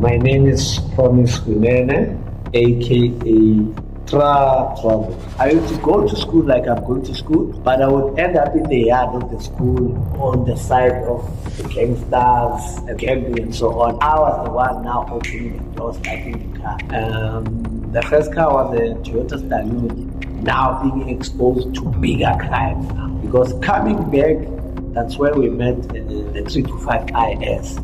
My name is Promise Kunene, aka Trouble. I used to go to school like I'm going to school, but I would end up in the yard of the school on the side of the gangsters, and gambling and so on. I was the one now opening the door, starting the car. The first car was a Toyota Stallion, now being exposed to bigger crimes now. Because coming back, that's where we met the 325 IS.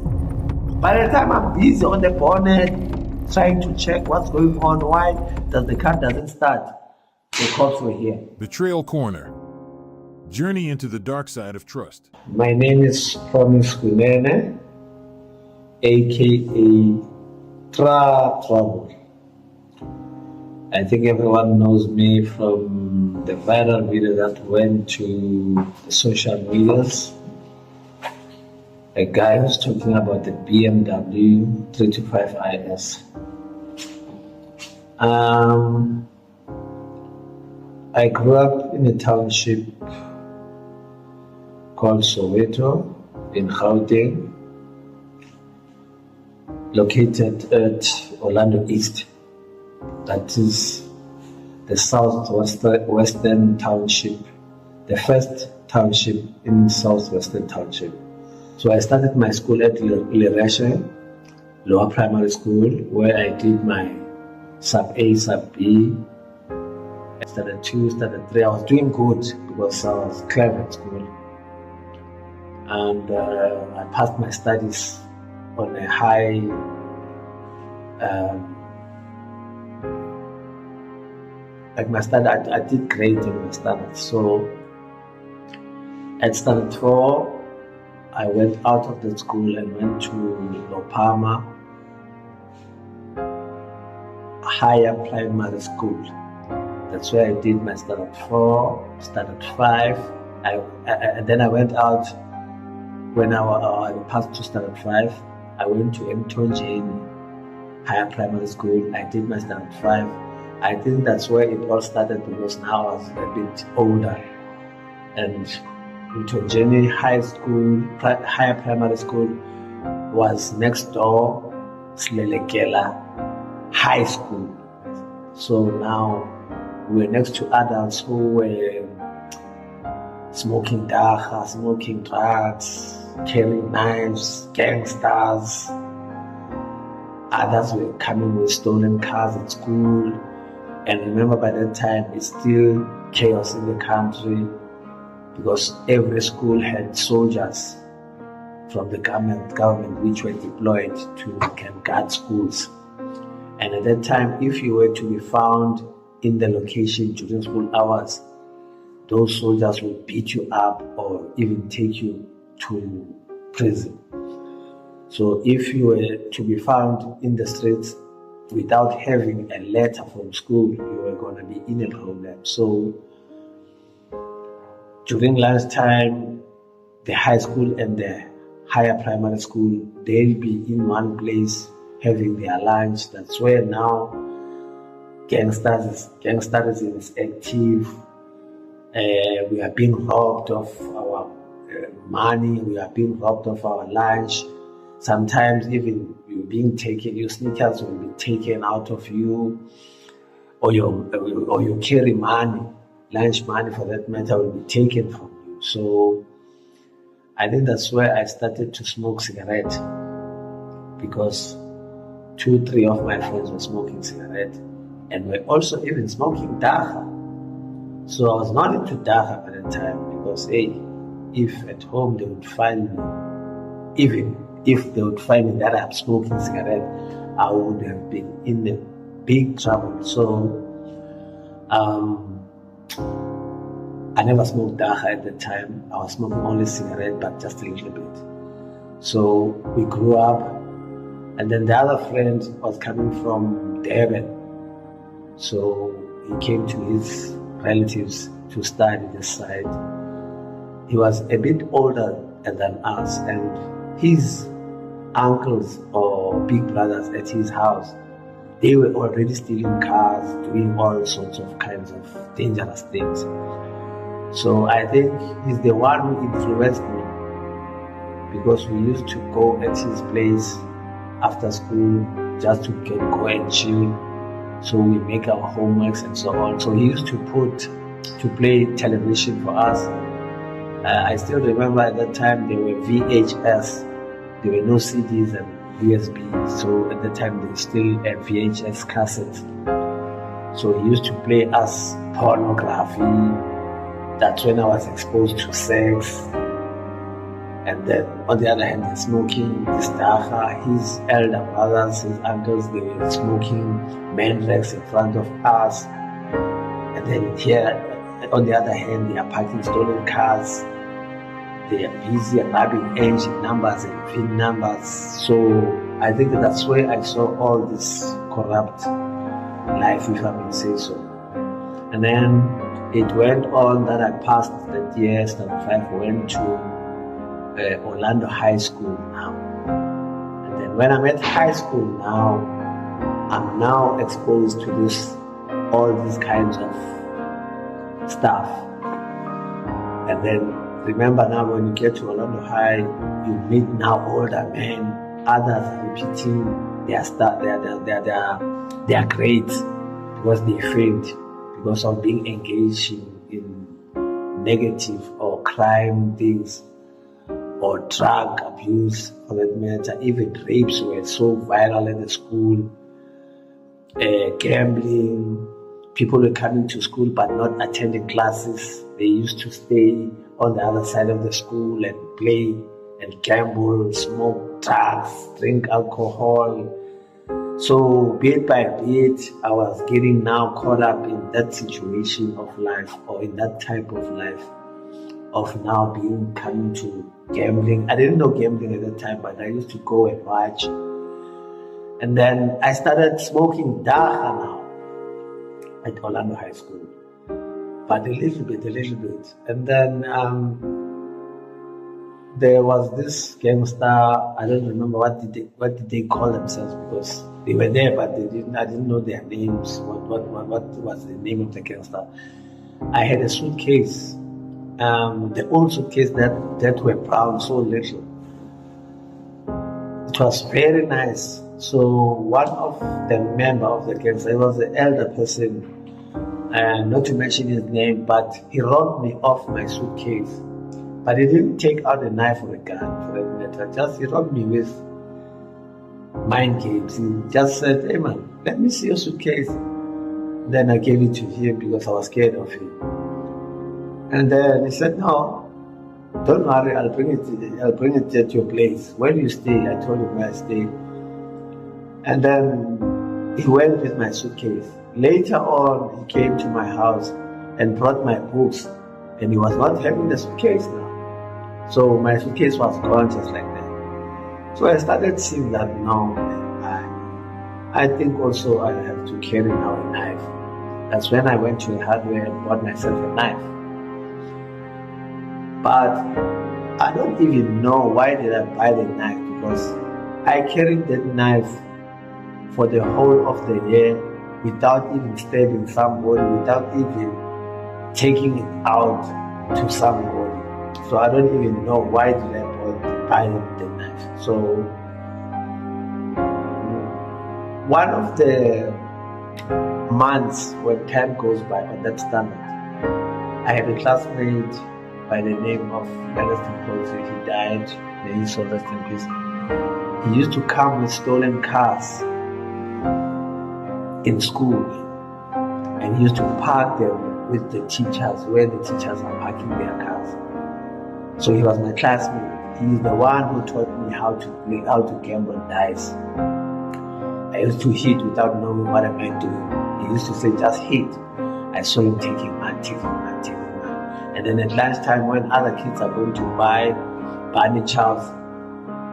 By the time I'm busy on the bonnet, trying to check what's going on, why does the car doesn't start, the cops were here. Betrayal Corner. Journey into the dark side of trust. My name is Promise Kunene, aka Trouble. I think everyone knows me from the viral video that went to the social medias. A guy who's talking about the BMW 325 IS. I grew up in a township called Soweto in Gauteng, located at Orlando East. That is the southwestern township, the first township in southwestern township. So I started my school at Lireshe Lower Primary School, where I did my sub A, sub B. I started 2, started 3. I was doing good because I was clever at school. And I passed my studies on a high, I did great in my studies. So at standard 4, I went out of the school and went to Lopama Higher Primary School. That's where I did my standard 4, standard 5. And then I went out when I passed to standard 5. I went to Mtonjeni Higher Primary School. I did my standard 5. I think that's where it all started because now I was a bit older. And Mtonjeni Higher Primary School was next door, Slelekela High School. So now we were next to adults who were smoking dacha, smoking drugs, carrying knives, gangsters. Others were coming with stolen cars at school. And remember, by that time, it's still chaos in the country because every school had soldiers from the government which were deployed to guard schools. And at that time, if you were to be found in the location during school hours, those soldiers would beat you up or even take you to prison. So if you were to be found in the streets without having a letter from school, you were going to be in a problem. So during lunchtime, the high school and the higher primary school, they'll be in one place having their lunch. That's where now gangsterism is active. We are being robbed of our money. We are being robbed of our lunch. Sometimes even you're being taken, your sneakers will be taken out of you, or your carry money, lunch money for that matter, will be taken from you. So I think that's where I started to smoke cigarette, because 2, 3 of my friends were smoking cigarette and were also even smoking dacha. So I was not into dacha at the time because, hey, if at home they would find me, even if they would find me that I'm smoking cigarette, I would have been in a big trouble. So I never smoked dacha at the time. I was smoking only cigarette, but just a little bit. So we grew up, and then the other friend was coming from Durban. So he came to his relatives to study this side. He was a bit older than us, and his uncles or big brothers at his house, they were already stealing cars, doing all sorts of kinds of dangerous things. So I think he's the one who influenced me, because we used to go at his place after school just to go and chill. So we make our homeworks and so on. So he used to play television for us. I still remember at that time there were VHS. There were no CDs and USB. So at the time there was still a VHS cassette. So he used to play us pornography. That's when I was exposed to sex. And then on the other hand, smoking, this dacha, his elder brothers, his uncles, they were smoking Mandrax in front of us. And then here, on the other hand, they are parking stolen cars. They are busy grabbing engine numbers and VIN numbers. So I think that's where I saw all this corrupt life, if I may say so. And then it went on that I passed that year, standard 5, went to Orlando High School now. And then when I'm at high school now, I'm now exposed to all these kinds of stuff. And then remember now when you get to Orlando High, you meet now older men, others repeating their grades because they failed because of being engaged in negative or crime things or drug abuse for that matter. Even rapes were so viral in the school. Gambling, people were coming to school but not attending classes. They used to stay on the other side of the school and play and gamble, smoke drugs, drink alcohol. So bit by bit, I was getting now caught up in that situation of life or in that type of life of now coming to gambling. I didn't know gambling at that time, but I used to go and watch. And then I started smoking dacha now at Orlando High School. But a little bit. And then there was this gangster, I don't remember what did they call themselves because they were there, but I didn't know their names. What was the name of the gangster? I had a suitcase, the old suitcase that were brown, so little. It was very nice. So one of the member of the gangster, it was the elder person, not to mention his name, but he robbed me off my suitcase. But he didn't take out a knife or a gun for that matter. He robbed me with mind games. He just said, "Hey man, let me see your suitcase." Then I gave it to him because I was scared of him. And then he said, "No, don't worry, I'll bring it at your place. Where do you stay?" I told him where I stay. And then he went with my suitcase. Later on, he came to my house and brought my books, and he was not having the suitcase now. So my suitcase was gone just like that. So I started seeing that now, I think also I have to carry now a knife. That's when I went to a hardware and bought myself a knife. But I don't even know why did I buy the knife, because I carried that knife for the whole of the year without even stabbing somebody, without even taking it out to somebody. So I don't even know why did I buy the knife. So one of the months when time goes by on that standard, I had a classmate by the name of Melville. He died, may his soul rest in peace. He used to come with stolen cars in school, and he used to park them with the teachers where the teachers are parking their cars. So he was my classmate. He's the one who taught me how to gamble dice. I used to hit without knowing what am I doing. He used to say, "Just hit." I saw him taking one. And then at lunchtime, when other kids are going to buy bunny chows,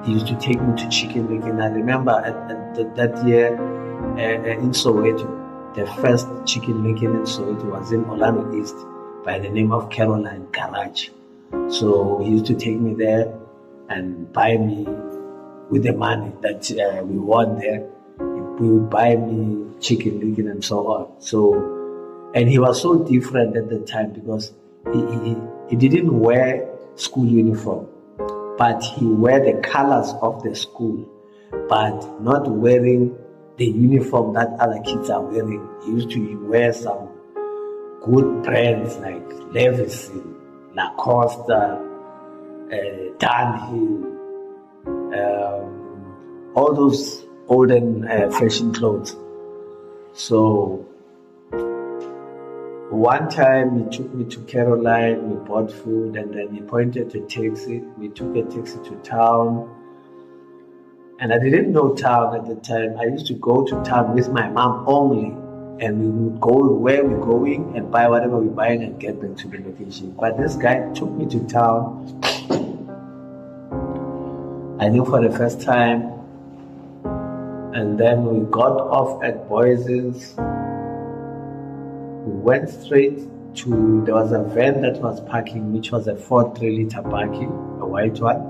he used to take me to Chicken Lick. And I remember at that year in Soweto, the first Chicken Lick in Soweto was in Orlando East by the name of Caroline Garage. So he used to take me there and buy me with the money that we won there. He would buy me chicken lick and so on. So, and he was so different at the time because he didn't wear school uniform, but he wear the colors of the school. but not wearing the uniform that other kids are wearing. He used to wear some good brands like Levi's, Lacoste, Dunhill, all those olden fashion clothes. So one time he took me to Caroline, we bought food, and then he pointed a taxi. We took a taxi to town. And I didn't know town at the time. I used to go to town with my mom only. And we would go where we're going and buy whatever we're buying and get back to the location. But this guy took me to town. I knew for the first time. And then we got off at Boise's. We went straight to, there was a van that was parking, which was a 4-3-liter parking, a white one.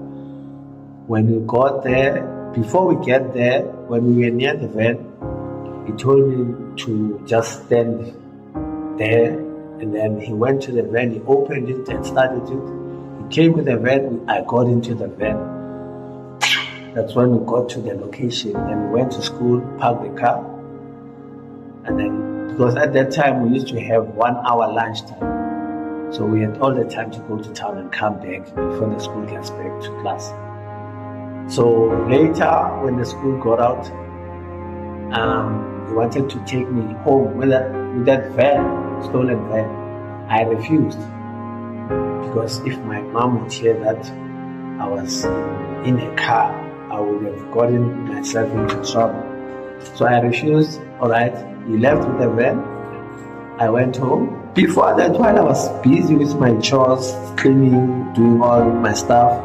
When we got there, before we get there, when we were near the van, he told me to just stand there, and then he went to the van, he opened it and started it. He came with the van, I got into the van. That's when we got to the location, and we went to school, parked the car, and then, because at that time we used to have 1 hour lunch time, so we had all the time to go to town and come back before the school gets back to class. So later, when the school got out, he wanted to take me home with that van, stolen van. I refused, because if my mom would hear that I was in a car, I would have gotten myself into trouble. So I refused. All right, he left with the van. I went home. Before that, while I was busy with my chores, cleaning, doing all my stuff,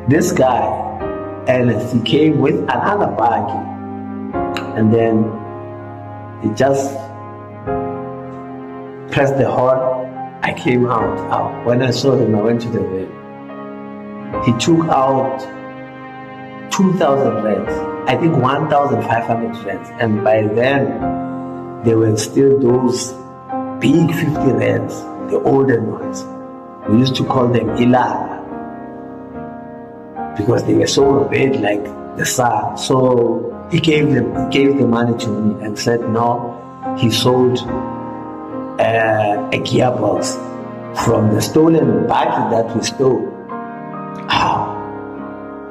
this guy, Ernest, he came with another buggy, and then he just pressed the horn. I came out. When I saw him, I went to the van. He took out 2,000 rands, I think 1,500 rands, and by then there were still those big 50 rands, the olden ones. We used to call them Ilara, because they were so red like the sun. So he gave the money to me and said no, he sold a gearbox from the stolen buggy that we stole.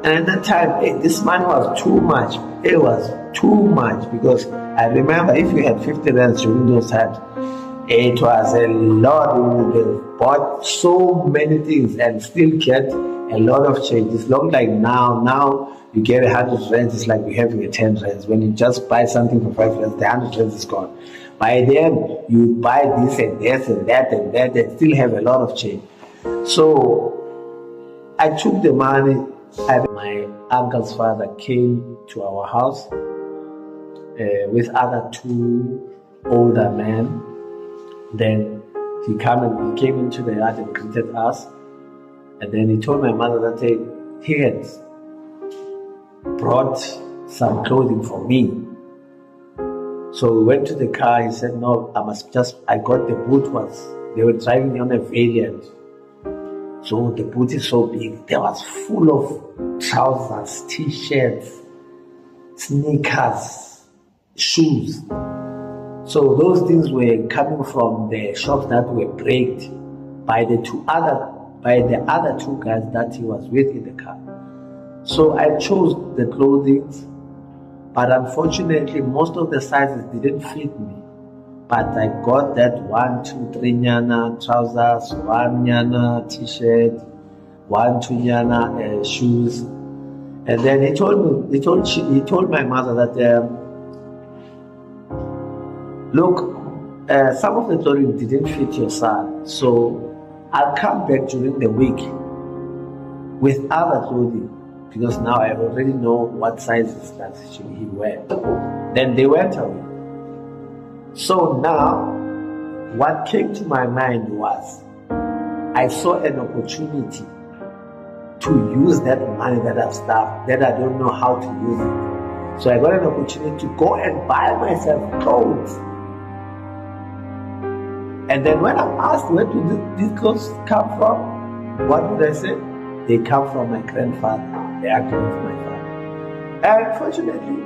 And at that time, this money was too much. It was too much, because I remember if you had 50 rands during those times, it was a lot. We would have bought so many things and still get a lot of change. It's not like now you get 100 rands, it's like we're having a 10 rands. When you just buy something for 5 rands, the 100 rands is gone. By then, you buy this and this and that and that and still have a lot of change. So I took the money. My uncle's father came to our house with other 2 older men. Then he came into the yard and greeted us. And then he told my mother that he had brought some clothing for me. So we went to the car. He said, no, I got the boot. They were driving on a Valiant. So the boot is so big. There was full of trousers, t-shirts, sneakers, shoes. So those things were coming from the shops that were breaked by the other 2 guys that he was with in the car. So I chose the clothing, but unfortunately most of the sizes didn't fit me. But I got that 1, 2, 3 nyana trousers, 1 nyana t-shirt, 1, 2 nyana shoes. And then he told my mother that look, some of the clothing didn't fit your son, so I'll come back during the week with other clothing, because now I already know what sizes that he wear. Then they went away. So now, what came to my mind was, I saw an opportunity to use that money that I've starved, that I don't know how to use it. So I got an opportunity to go and buy myself clothes. And then when I'm asked, where do these clothes come from? What would I say? They come from my grandfather, the uncle of my father. And fortunately,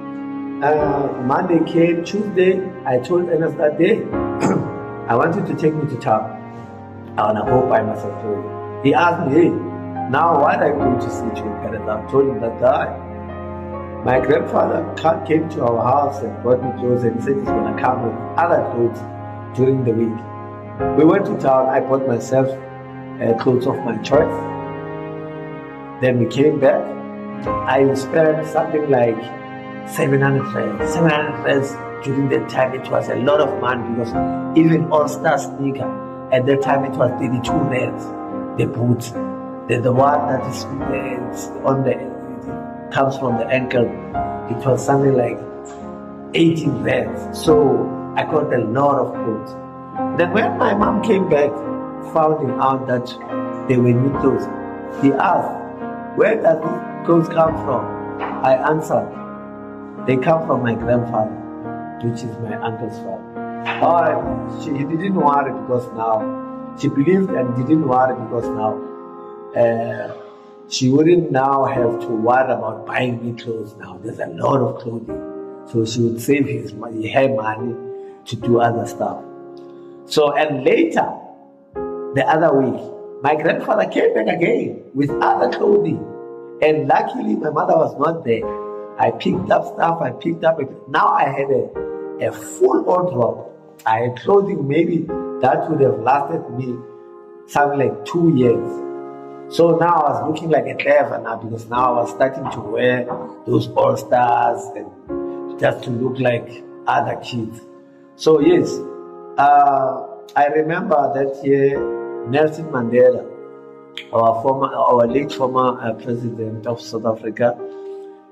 Monday came, Tuesday, I told Ernest that day, I want you to take me to town. I want to go buy myself clothes. He asked me, hey, now why are you going to see to your parents? I told him that my grandfather came to our house and brought me clothes, and he said he's going to come with other clothes during the week. We went to town, I bought myself clothes of my choice. Then we came back. I spent something like 700 rands. 700 rands during that time, it was a lot of money, because even all-star sneaker, at that time it was 32 rands. The boots, the one that is on the, it comes from the ankle, it was something like 18 rands. So I got a lot of clothes. Then when my mom came back, finding out that they were new clothes, he asked, where does these clothes come from? I answered, they come from my grandfather, which is my uncle's father. He didn't worry, because now, she believed and didn't worry, because now, she wouldn't now have to worry about buying me clothes now. There's a lot of clothing. So she would save her money to do other stuff. So, and later, the other week, my grandfather came back again with other clothing. And luckily, my mother was not there. I picked up stuff, now I had a full wardrobe. I had clothing, maybe that would have lasted me something like 2 years. So now I was looking like a clever now, because now I was starting to wear those all-stars and just to look like other kids. So yes, I remember that year, Nelson Mandela, our late former president of South Africa,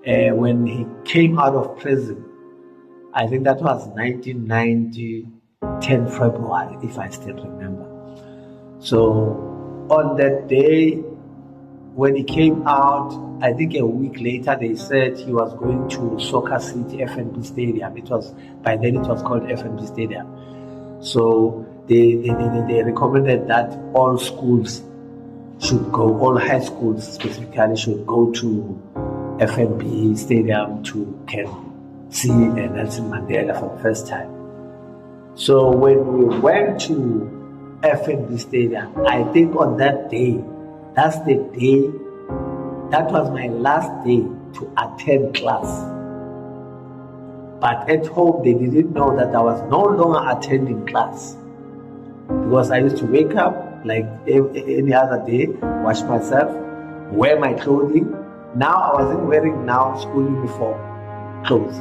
when he came out of prison, I think that was 1990, 10 February, if I still remember. So on that day, when he came out, I think a week later, they said he was going to Soccer City FNB Stadium. By then it was called FNB Stadium. So they recommended that all schools should go, all high schools specifically should go to FNB Stadium to see Nelson Mandela for the first time. So when we went to FNB Stadium, I think on that day, that was my last day to attend class. But at home, they didn't know that I was no longer attending class, because I used to wake up like any other day, wash myself, wear my clothing. Now I wasn't wearing school uniform clothes.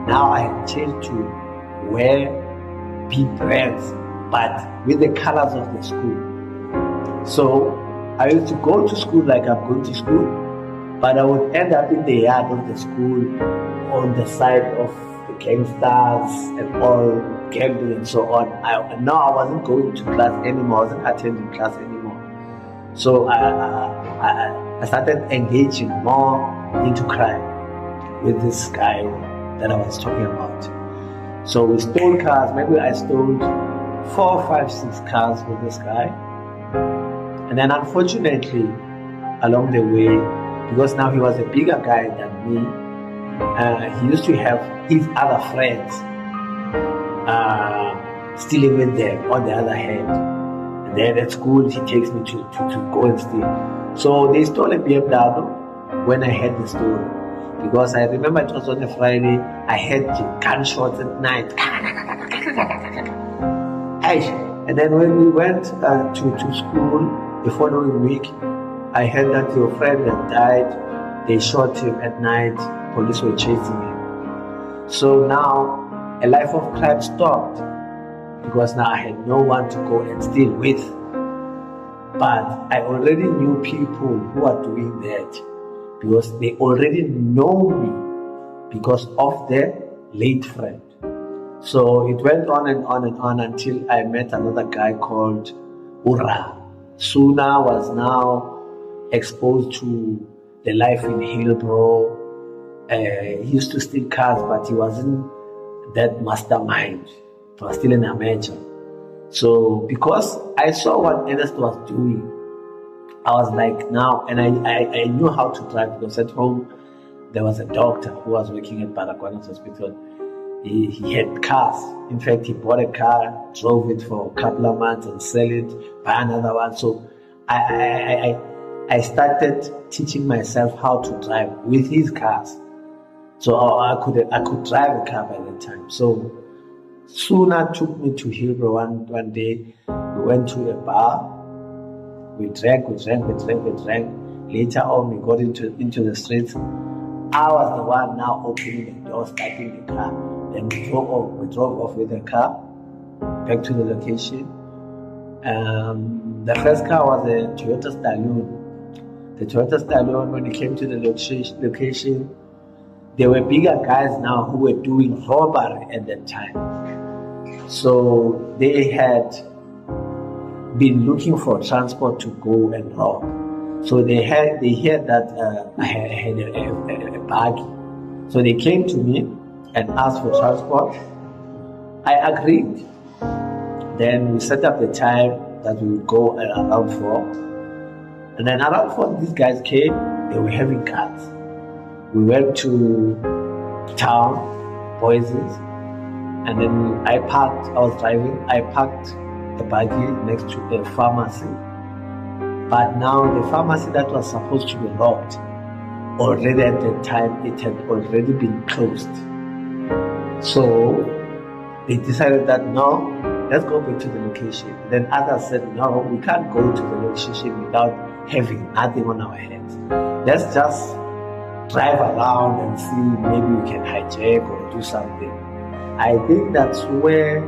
Now I had changed to wear BETRAYAL, but with the colors of the school. So I used to go to school like I'm going to school, but I would end up in the yard of the school, on the side of the gangsters and all gambling and so on. Now I wasn't going to class anymore, I wasn't attending class anymore. So I started engaging more into crime with this guy that I was talking about. So we stole cars. Maybe I stole 4, 5, 6 cars with this guy. And then unfortunately, along the way, because now he was a bigger guy than me, he used to have his other friends stealing with them on the other hand. And then at school, he takes me to go and steal. So they stole a BMW when I heard the story. Because I remember it was on a Friday, I heard gunshots at night. And then when we went to school the following week, I heard that your friend had died. They shot him at night. Police were chasing him. So now a life of crime stopped, because now I had no one to go and steal with. But I already knew people who are doing that, because they already know me because of their late friend. So it went on and on and on until I met another guy called Ura. Suna was now exposed to the life in Hillbrow. He used to steal cars, but he wasn't that mastermind. He was still an amateur. So because I saw what Ernest was doing, I was like, now, and I knew how to drive, because at home there was a doctor who was working at Baragwanath Hospital. He had cars. In fact, he bought a car, drove it for a couple of months and sell it, buy another one. So I started teaching myself how to drive with his cars. So I could drive a car by that time. So Suna took me to Hillbrow one day. We went to a bar. We drank. Later on, we got into the streets. I was the one now opening the door, starting the car. Then we drove off with the car back to the location. The first car was a Toyota Stallion. The Toyota Stallion, when it came to the location, there were bigger guys now who were doing robbery at that time. So they had been looking for transport to go and rob. So they heard that I had a buggy. So they came to me and asked for transport. I agreed. Then we set up the time that we would go around 4. And then around 4, these guys came. They were having cards. We went to town, Boises, and then I was driving. I parked the buggy next to a pharmacy. But now the pharmacy that was supposed to be robbed, already at that time, it had already been closed. So they decided that no, let's go back to the location. Then others said, no, we can't go to the location without having nothing on our hands. Let's just drive around and see maybe we can hijack or do something. I think that's where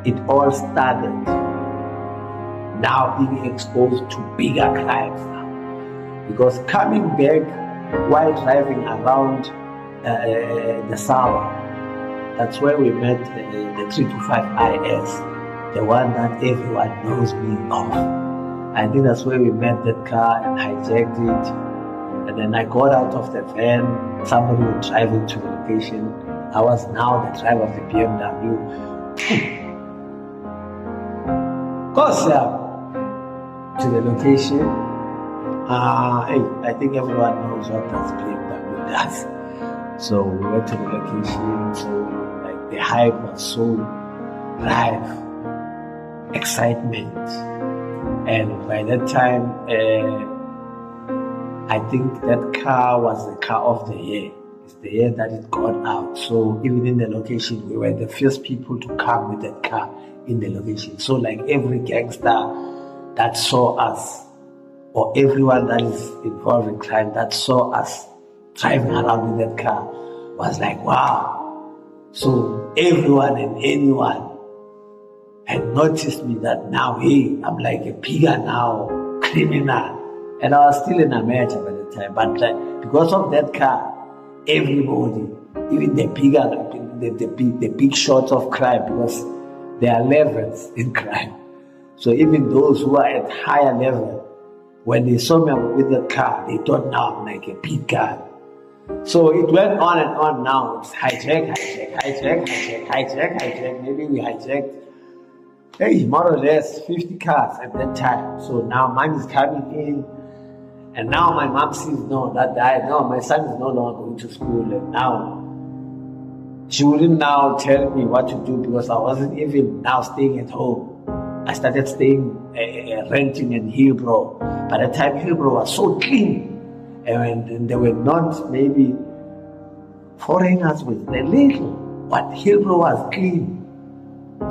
it all started. Now being exposed to bigger crimes now. Because coming back while driving around the Saba, that's where we met the 325 IS, the one that everyone knows me of. I think that's where we met that car and hijacked it. And then I got out of the van, somebody was driving to the location. I was now the driver of the BMW. Goes to the location. I think everyone knows what that BMW does. So we went to the location. So like the hype was so live, excitement, and by that time, I think that car was the car of the year. It's the year that it got out. So even in the location, we were the first people to come with that car in the location. So like every gangster that saw us, or everyone that is involved in crime that saw us driving around in that car, was like, wow. So everyone and anyone had noticed me that now, hey, I'm like a bigger now criminal. And I was still in America by the time. But like, because of that car, everybody, even the big shots of crime, because there are levels in crime. So even those who are at higher level, when they saw me with that car, they thought now I'm like a big guy. So it went on and on now. It's hijack. Maybe we hijacked, more or less 50 cars at that time. So now mine is coming in. And now my mom sees, no, my son is no longer going to school. And now she wouldn't now tell me what to do because I wasn't even now staying at home. I started staying, renting in Hillbrow. By the time Hillbrow was so clean, and there were not maybe foreigners with a little, but Hillbrow was clean.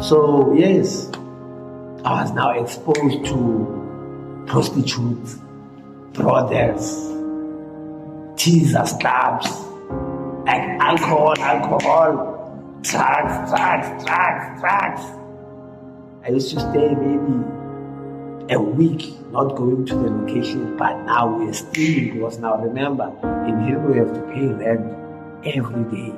So yes, I was now exposed to prostitutes, brothels, teasers, clubs, and alcohol, drugs. I used to stay maybe a week not going to the location, but now we're stealing because now remember, in Hillbrow you have to pay rent every day.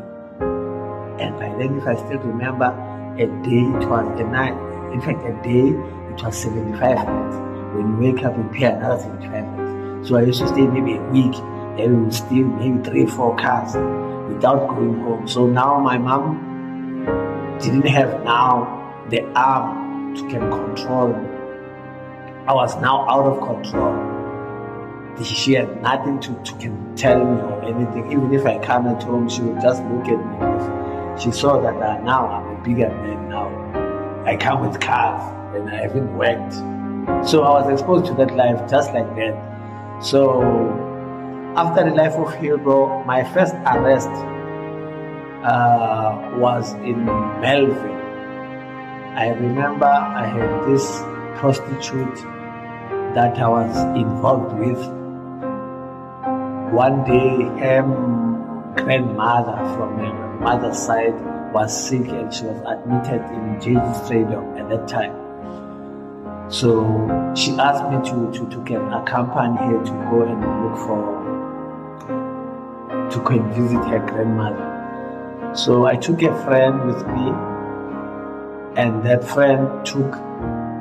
And by then, if I still remember, a day it was a night. In fact, a day it was 75 minutes. When you wake up, you pay another 75 minutes. So I used to stay maybe a week, then we would steal maybe 3-4 cars without going home. So now my mom didn't have now the arm to can control me. I was now out of control. she had nothing to can tell me or anything. Even if I come at home, she would just look at me because she saw that now I'm a bigger man now. I come with cars and I haven't worked. So I was exposed to that life just like that. So after the life of Hillbrow, my first arrest was in Melville. I remember I had this prostitute that I was involved with. One day, her grandmother from her mother's side was sick and she was admitted in JG Stadium at that time. So she asked me to can accompany her to go and to go and visit her grandmother. So I took a friend with me, and that friend took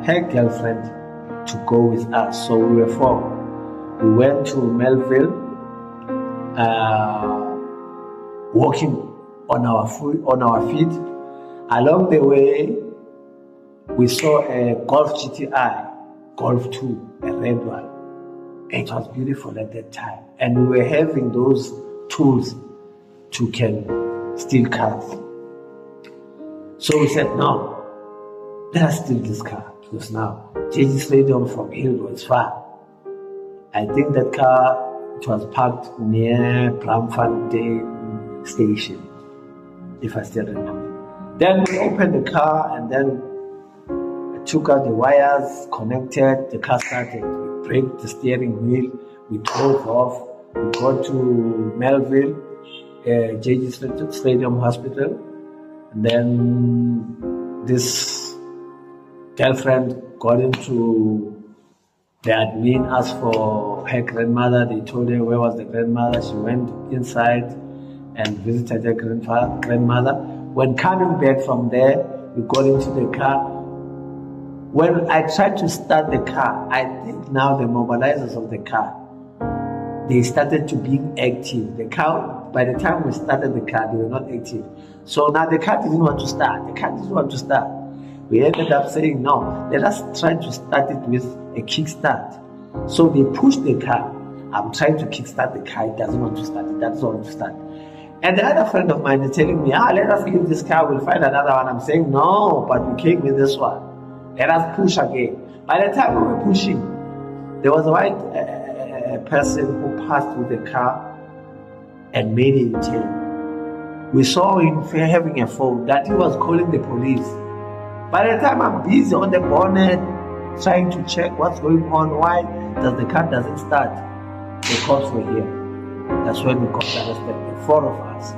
her girlfriend to go with us. So we were four. We went to Melville, walking on our feet. Along the way, we saw a Golf GTI, Golf 2, a red one. It was beautiful at that time. And we were having those tools to can steal cars. So we said, no, let us steal this car. Because now, JG Stadium from Hillbrow is far. I think that car, it was parked near Bramfontein station, if I still remember. Then we opened the car and then I took out the wires, connected, the car started. We braked the steering wheel, we drove off, we got to Melville, JG Stadium Hospital, and then this girlfriend got into the admin, asked for her grandmother. They told her where was the grandmother. She went inside and visited her grandmother. When coming back from there, we got into the car. When I tried to start the car, I think now the mobilizers of the car, they started to be active. The car, by the time we started the car, they were not active. So now the car didn't want to start. We ended up saying, no, let us try to start it with a kickstart. So they pushed the car. I'm trying to kickstart the car. It doesn't want to start. It doesn't want to start. And the other friend of mine is telling me, let us leave this car. We'll find another one. I'm saying, no, but we came with this one. Let us push again. By the time we were pushing, there was a white person who passed with the car and made it turn. We saw him having a phone that he was calling the police. By the time I'm busy on the bonnet, trying to check what's going on, why does the car doesn't start, the cops were here. That's when we got arrested, the four of us.